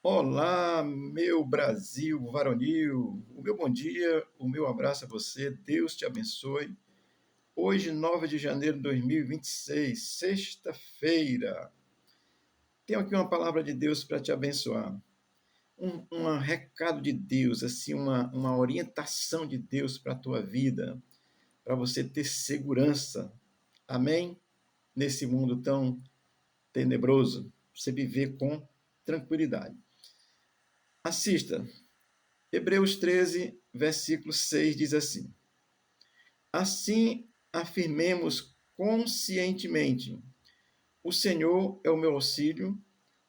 Olá, meu Brasil varonil. O meu bom dia, o meu abraço a você. Deus te abençoe. Hoje, 9 de janeiro de 2026, sexta-feira. Tenho aqui uma palavra de Deus para te abençoar. Um recado de Deus, assim, uma orientação de Deus para a tua vida, para você ter segurança. Amém? Nesse mundo tão tenebroso, você viver com tranquilidade. Assista. Hebreus 13, versículo 6 diz assim: Assim afirmemos conscientemente: O Senhor é o meu auxílio,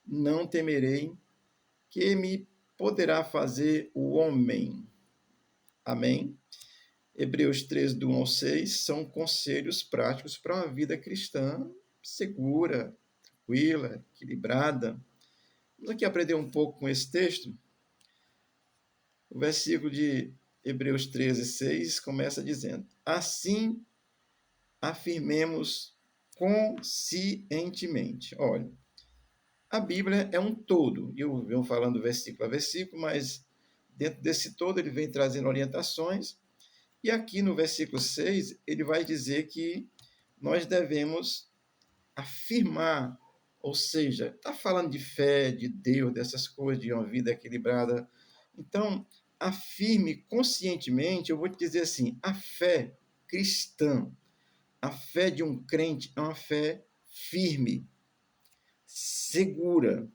não temerei, que me poderá fazer o homem. Amém? Hebreus 13, do 1 ao 6, são conselhos práticos para uma vida cristã segura, tranquila, equilibrada. Vamos aqui aprender um pouco com esse texto. O versículo de Hebreus 13, 6 começa dizendo: Assim afirmemos conscientemente. Olha, a Bíblia é um todo, e eu venho falando versículo a versículo, mas dentro desse todo ele vem trazendo orientações, e aqui no versículo 6 ele vai dizer que nós devemos afirmar, ou seja, está falando de fé, de Deus, dessas coisas, de uma vida equilibrada. Então, afirme conscientemente, eu vou te dizer assim, a fé cristã, a fé de um crente é uma fé firme, segura.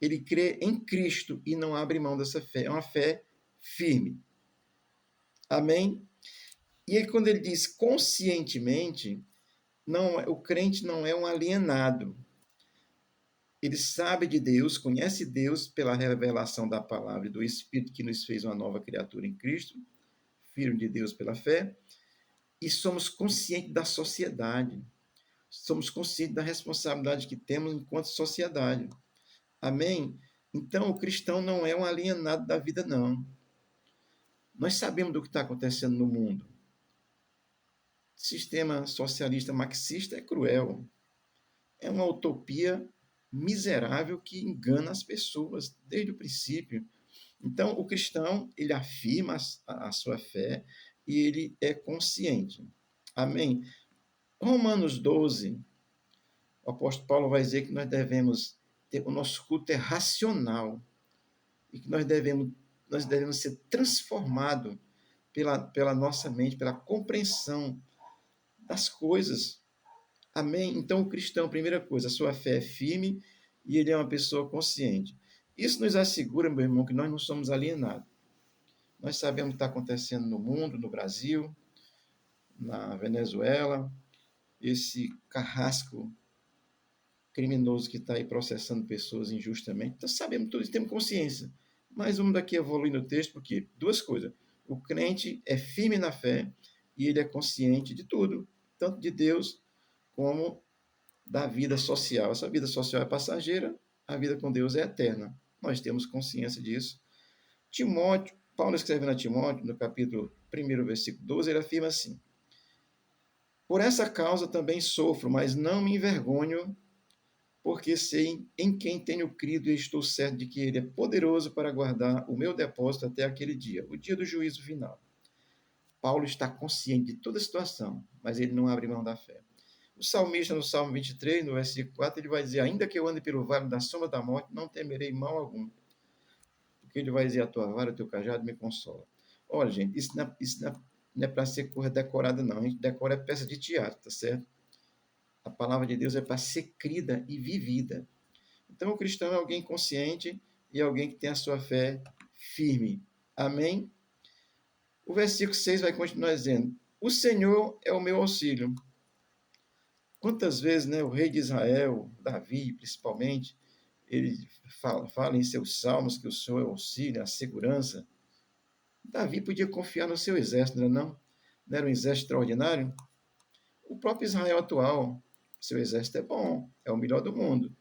Ele crê em Cristo e não abre mão dessa fé. É uma fé firme. Amém? E aí, quando ele diz conscientemente, não, o crente não é um alienado. Ele sabe de Deus, conhece Deus pela revelação da palavra e do Espírito que nos fez uma nova criatura em Cristo, filho de Deus pela fé, e somos conscientes da sociedade. Somos conscientes da responsabilidade que temos enquanto sociedade. Amém? Então, o cristão não é um alienado da vida, não. Nós sabemos do que está acontecendo no mundo. O sistema socialista marxista é cruel. É uma utopia miserável que engana as pessoas desde o princípio. Então, o cristão, ele afirma a sua fé e ele é consciente. Amém? Romanos 12, o apóstolo Paulo vai dizer que nós devemos ter, o nosso culto é racional e que nós devemos ser transformados pela nossa mente, pela compreensão das coisas. Amém? Então, o cristão, primeira coisa, a sua fé é firme e ele é uma pessoa consciente. Isso nos assegura, meu irmão, que nós não somos alienados. Nós sabemos o que está acontecendo no mundo, no Brasil, na Venezuela, esse carrasco criminoso que está aí processando pessoas injustamente. Então, sabemos tudo isso, temos consciência. Mas vamos daqui evoluir no texto, porque duas coisas. O crente é firme na fé e ele é consciente de tudo, tanto de Deus como da vida social. Essa vida social é passageira, a vida com Deus é eterna. Nós temos consciência disso. Timóteo, Paulo escrevendo a Timóteo, no capítulo 1, versículo 12, ele afirma assim: Por essa causa também sofro, mas não me envergonho, porque sei em quem tenho crido e estou certo de que ele é poderoso para guardar o meu depósito até aquele dia, o dia do juízo final. Paulo está consciente de toda a situação, mas ele não abre mão da fé. O salmista, no Salmo 23, no versículo 4, ele vai dizer: Ainda que eu ande pelo vale da sombra da morte, não temerei mal algum. Porque ele vai dizer: A tua vara, o teu cajado me consola. Olha, gente, isso não é para ser coisa decorada, não. A gente decora é peça de teatro, tá certo? A palavra de Deus é para ser crida e vivida. Então, o cristão é alguém consciente e alguém que tem a sua fé firme. Amém? O versículo 6 vai continuar dizendo: O Senhor é o meu auxílio. Quantas vezes, né, o rei de Israel, Davi, principalmente, ele fala em seus salmos que o Senhor é o auxílio, a segurança. Davi podia confiar no seu exército, não é não? Não era um exército extraordinário? O próprio Israel atual, seu exército é bom, é o melhor do mundo,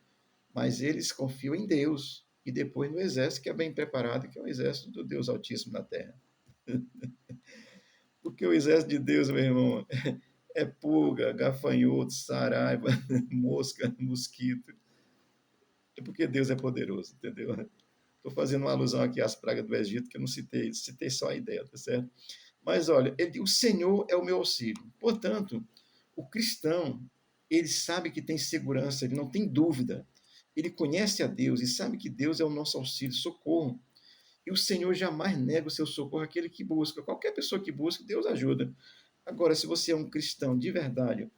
mas eles confiam em Deus e depois no exército que é bem preparado, que é o exército do Deus Altíssimo na terra. Porque o exército de Deus, meu irmão, é pulga, gafanhoto, saraiva, mosca, mosquito. É porque Deus é poderoso, entendeu? Estou fazendo uma alusão aqui às pragas do Egito, que eu não citei só a ideia, tá certo? Mas olha, o Senhor é o meu auxílio. Portanto, o cristão, ele sabe que tem segurança, ele não tem dúvida. Ele conhece a Deus e sabe que Deus é o nosso auxílio, socorro. E o Senhor jamais nega o seu socorro àquele que busca. Qualquer pessoa que busca, Deus ajuda. Agora, se você é um cristão de verdade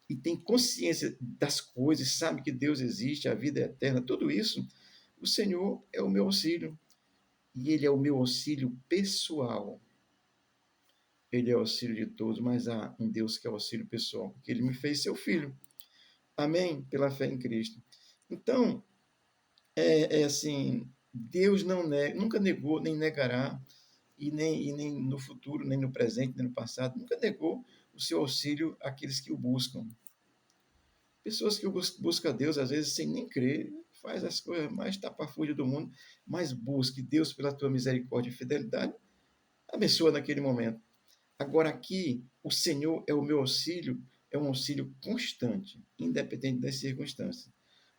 e tem consciência das coisas, sabe que Deus existe, a vida é eterna, tudo isso, o Senhor é o meu auxílio. E Ele é o meu auxílio pessoal. Ele é o auxílio de todos, mas há um Deus que é o auxílio pessoal, porque Ele me fez seu filho. Amém? Pela fé em Cristo. Então, é assim, Deus não nega, nunca negou, nem negará, e nem no futuro, nem no presente, nem no passado, nunca negou o seu auxílio àqueles que o buscam. Pessoas que buscam a Deus, às vezes, sem nem crer, faz as coisas mais tapafúrdias do mundo, mas busque Deus pela tua misericórdia e fidelidade, abençoa naquele momento. Agora aqui, o Senhor é o meu auxílio, é um auxílio constante, independente das circunstâncias.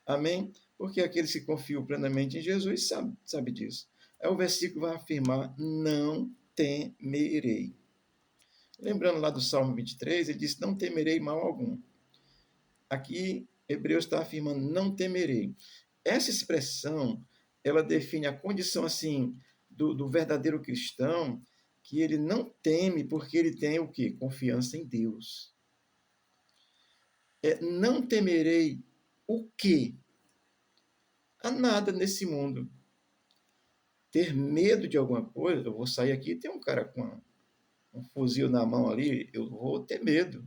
Amém? Porque aqueles que confiam plenamente em Jesus sabe disso. Aí o versículo vai afirmar, não temerei. Lembrando lá do Salmo 23, ele diz, não temerei mal algum. Aqui, Hebreus está afirmando, não temerei. Essa expressão, ela define a condição assim do verdadeiro cristão, que ele não teme porque ele tem o quê? Confiança em Deus. Não temerei o quê? A nada nesse mundo. Ter medo de alguma coisa, eu vou sair aqui e tem um cara com um fuzil na mão ali, eu vou ter medo.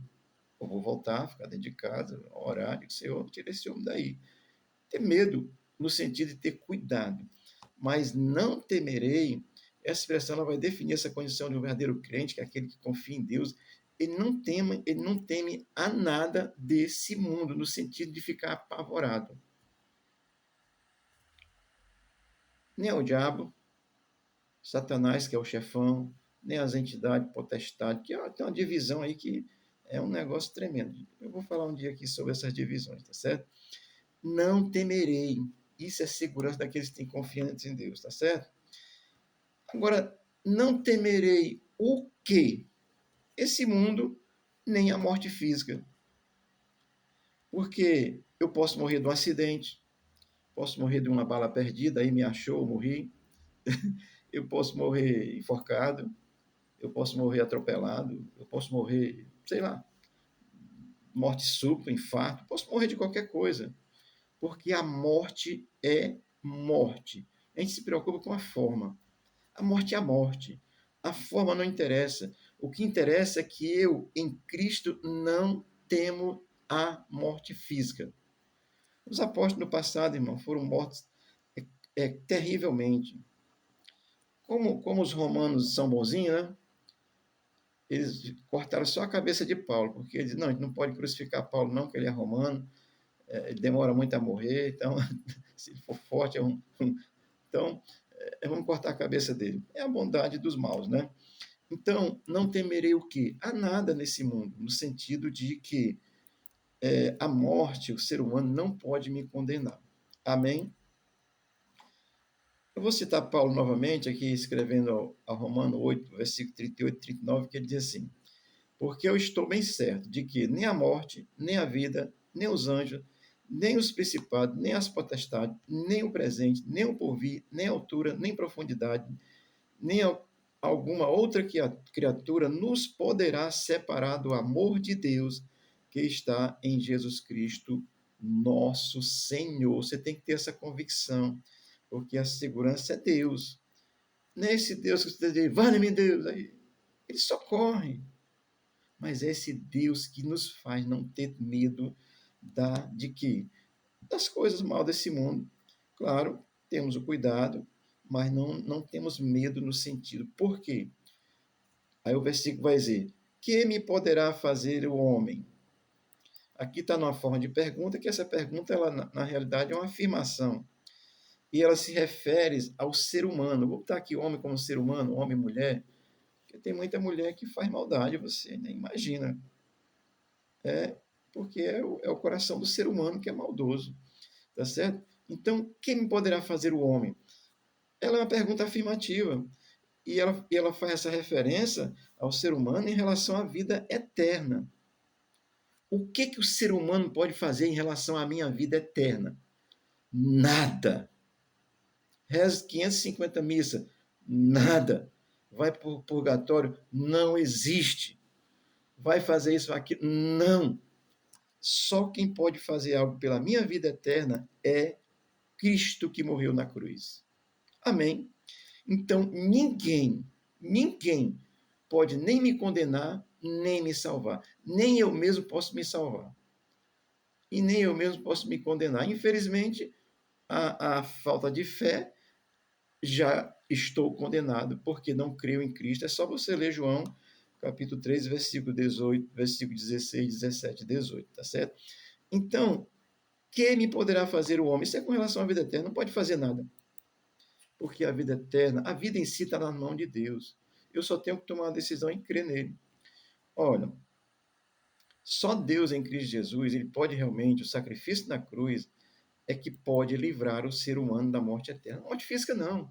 Eu vou voltar, ficar dentro de casa, orar, dizer, Senhor, tira esse homem daí. Ter medo no sentido de ter cuidado. Mas não temerei, essa expressão ela vai definir essa condição de um verdadeiro crente, que é aquele que confia em Deus. Ele não teme a nada desse mundo, no sentido de ficar apavorado. Nem ao diabo, Satanás, que é o chefão, nem as entidades potestades, que tem uma divisão aí que é um negócio tremendo. Eu vou falar um dia aqui sobre essas divisões, tá certo? Não temerei. Isso é segurança daqueles que têm confiança em Deus, tá certo? Agora, não temerei o quê? Esse mundo, nem a morte física. Porque eu posso morrer de um acidente, posso morrer de uma bala perdida, aí me achou, morri. Eu posso morrer enforcado, eu posso morrer atropelado, eu posso morrer, sei lá, morte súbita, infarto, posso morrer de qualquer coisa, porque a morte é morte. A gente se preocupa com a forma. A morte é a morte. A forma não interessa. O que interessa é que eu, em Cristo, não temo a morte física. Os apóstolos no passado, irmão, foram mortos terrivelmente. Como os romanos são bonzinhos, né? Eles cortaram só a cabeça de Paulo, porque eles não, a gente não pode crucificar Paulo não, porque ele é romano, ele demora muito a morrer, então, se ele for forte, então, vamos cortar a cabeça dele. É a bondade dos maus, né? Então, não temerei o quê? A nada nesse mundo, no sentido de que a morte, o ser humano, não pode me condenar. Amém? Eu vou citar Paulo novamente, aqui escrevendo ao Romano 8, versículo 38 e 39, que ele diz assim, porque eu estou bem certo de que nem a morte, nem a vida, nem os anjos, nem os principados, nem as potestades, nem o presente, nem o porvir, nem a altura, nem profundidade, nem alguma outra criatura nos poderá separar do amor de Deus que está em Jesus Cristo, nosso Senhor. Você tem que ter essa convicção, porque a segurança é Deus. Não é esse Deus que você diz, vale-me Deus, aí ele socorre. Mas é esse Deus que nos faz não ter medo de quê? Das coisas mal desse mundo. Claro, temos o cuidado, mas não temos medo no sentido. Por quê? Aí o versículo vai dizer: que me poderá fazer o homem? Aqui está numa forma de pergunta, que essa pergunta, ela, na realidade, é uma afirmação. E ela se refere ao ser humano. Vou botar aqui homem como ser humano, homem e mulher, porque tem muita mulher que faz maldade, você nem imagina. Porque é o coração do ser humano que é maldoso. Tá certo? Então, quem me poderá fazer o homem? ela é uma pergunta afirmativa. E ela faz essa referência ao ser humano em relação à vida eterna. O que o ser humano pode fazer em relação à minha vida eterna? Nada. Reza 550 missas? Nada. Vai para o purgatório? Não existe. Vai fazer isso aqui? Não. Só quem pode fazer algo pela minha vida eterna é Cristo que morreu na cruz. Amém? Então, ninguém pode nem me condenar, nem me salvar. Nem eu mesmo posso me salvar. E nem eu mesmo posso me condenar. Infelizmente, a falta de fé, já estou condenado, porque não creio em Cristo. É só você ler João, capítulo 3, versículo 18, versículo 16, 17, 18, tá certo? Então, que me poderá fazer o homem? Isso é com relação à vida eterna, não pode fazer nada. Porque a vida eterna, a vida em si está na mão de Deus. Eu só tenho que tomar uma decisão e crer nele. Olha, só Deus em Cristo Jesus, ele pode realmente, o sacrifício na cruz, é que pode livrar o ser humano da morte eterna. A morte física, não.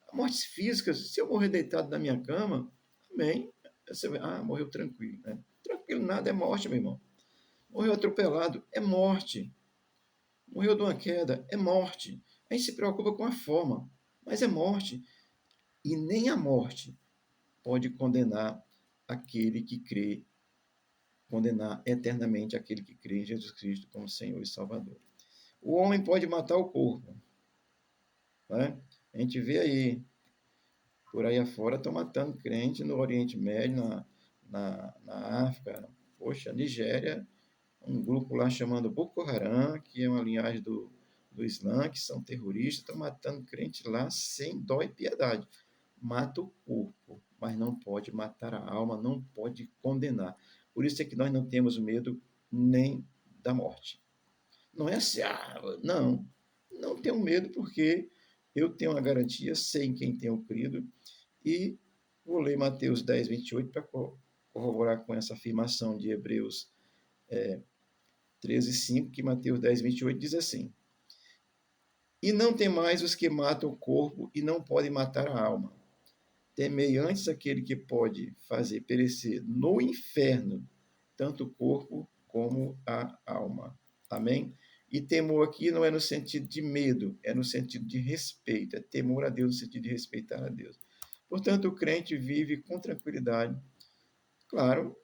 A morte física, se eu morrer deitado na minha cama, amém. Você vai, morreu tranquilo. Né? Tranquilo nada, é morte, meu irmão. Morreu atropelado, é morte. Morreu de uma queda, é morte. A gente se preocupa com a forma, mas é morte. E nem a morte pode condenar aquele que crê, condenar eternamente aquele que crê em Jesus Cristo como Senhor e Salvador. O homem pode matar o corpo. Né? A gente vê aí, por aí afora, estão matando crente no Oriente Médio, na África. Poxa, Nigéria, um grupo lá chamado Boko Haram, que é uma linhagem do Islã, que são terroristas, estão matando crente lá sem dó e piedade. Mata o corpo, mas não pode matar a alma, não pode condenar. Por isso é que nós não temos medo nem da morte. Não é assim, não tenho medo porque eu tenho uma garantia, sei em quem tenho crido, e vou ler Mateus 10, 28 para corroborar com essa afirmação de Hebreus 13, 5, que Mateus 10, 28 diz assim: E não temais os que matam o corpo e não podem matar a alma. Temei antes aquele que pode fazer perecer no inferno tanto o corpo como a alma. Amém? E temor aqui não é no sentido de medo, é no sentido de respeito, é temor a Deus no sentido de respeitar a Deus. Portanto, o crente vive com tranquilidade. Claro,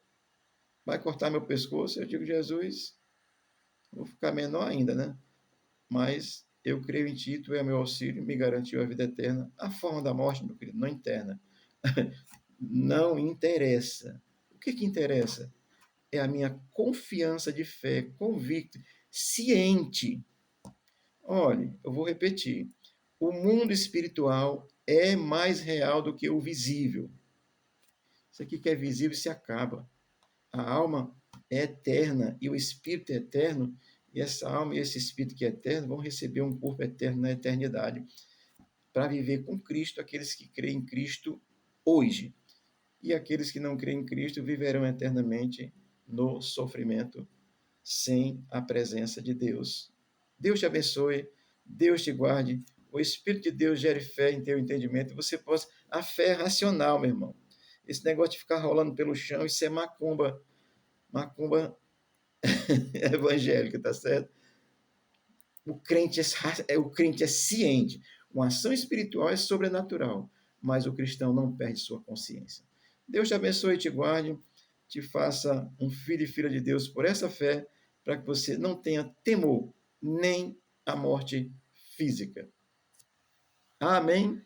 vai cortar meu pescoço, eu digo, Jesus, vou ficar menor ainda, né? Mas eu creio em ti, tu é meu auxílio, me garantiu a vida eterna. A forma da morte, meu querido, não interna. Não interessa. O que interessa? É a minha confiança de fé, convicto, ciente. Olhe, eu vou repetir. O mundo espiritual é mais real do que o visível. Isso aqui que é visível se acaba. A alma é eterna e o espírito é eterno, e essa alma e esse espírito que é eterno vão receber um corpo eterno na eternidade para viver com Cristo, aqueles que creem em Cristo hoje. E aqueles que não creem em Cristo viverão eternamente no sofrimento sem a presença de Deus. Deus te abençoe, Deus te guarde, o Espírito de Deus gere fé em teu entendimento, e você possa. A fé é racional, meu irmão. Esse negócio de ficar rolando pelo chão, isso é macumba evangélica, tá certo? O crente é ciente. Uma ação espiritual é sobrenatural, mas o cristão não perde sua consciência. Deus te abençoe e te guarde, te faça um filho e filha de Deus por essa fé, para que você não tenha temor nem a morte física. Amém?